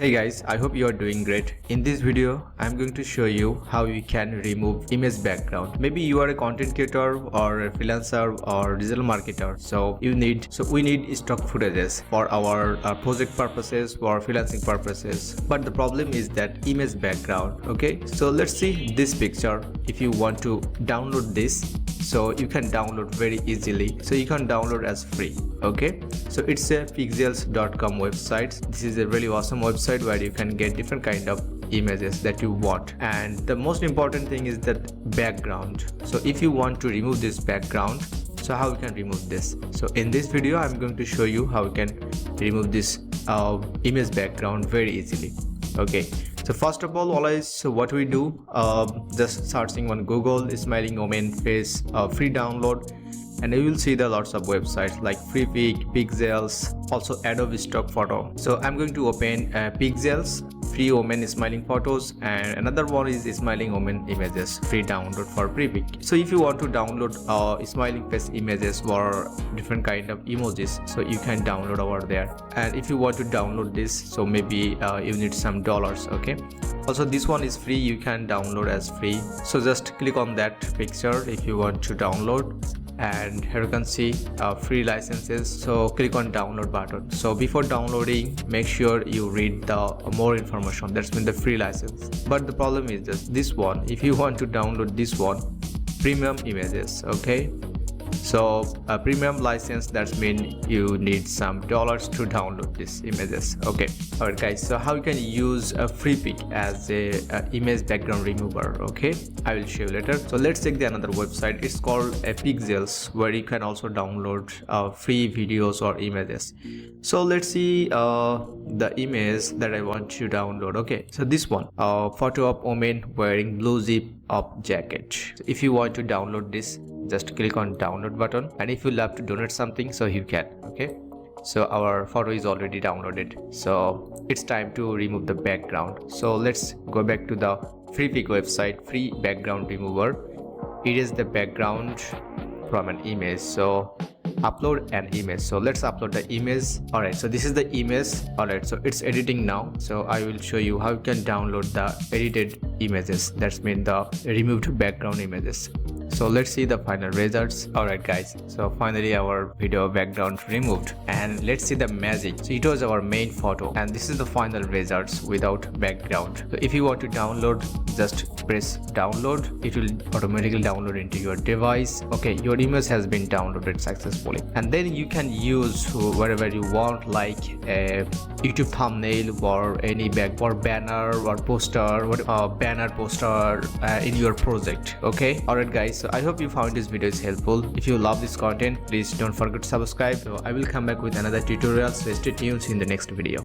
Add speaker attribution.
Speaker 1: Hey guys, I hope you are doing great. In this video, I'm going to show you how you can remove image background. Maybe you are a content creator or a freelancer or digital marketer. So we need stock footages for our project purposes, for freelancing purposes. But the problem is that image background. Okay, so let's see this picture. If you want to download this, so you can download very easily. So you can download as free. Okay, so it's a pixels.com website. This is a really awesome website where you can get different kind of images that you want, and the most important thing is that background. So if you want to remove this background, so how you can remove this? So in this video I'm going to show you how you can remove this image background very easily. Okay, so first of all, always what we do, just searching on Google smiling woman face free download, and you will see the lots of websites like Freepik, Pixels, also Adobe stock photo. So I'm going to open Pixels free woman smiling photos, and another one is smiling woman images free download for Freepik. So if you want to download smiling face images or different kind of emojis, so you can download over there. And if you want to download this, so maybe you need some dollars. Okay, also this one is free, you can download as free. So just click on that picture if you want to download, and here you can see free licenses. So click on download button. So before downloading, make sure you read the more information, that's mean the free license. But the problem is just this one, if you want to download this one, premium images. Okay, so a premium license, that's mean you need some dollars to download these images. Okay, alright guys, so how you can use a Freepik as a image background remover? Okay, I will show you later. So let's check the another website. It's called Pixels, where you can also download free videos or images. So let's see the image that I want to download. Okay, so this one, photo of woman wearing blue zip up jacket. So if you want to download this, just click on download button, and if you love to donate something, so you can. Okay, so our photo is already downloaded, so it's time to remove the background. So let's go back to the Freepik website, free background remover. It is the background from an image. So upload an image. So let's upload the image. Alright, so this is the image. Alright, so it's editing now. So I will show you how you can download the edited images, that's mean the removed background images. So let's see the final results. Alright guys, so finally our video background removed, and let's see the magic. So it was our main photo, and this is the final results without background. So if you want to download, just press download. It will automatically download into your device. Okay, your image has been downloaded successfully, and then you can use wherever you want, like a YouTube thumbnail or any banner or poster, banner poster in your project. Okay, alright guys, so I hope you found this video is helpful. If you love this content, please don't forget to subscribe. So I will come back with another tutorial, so stay tuned in the next video.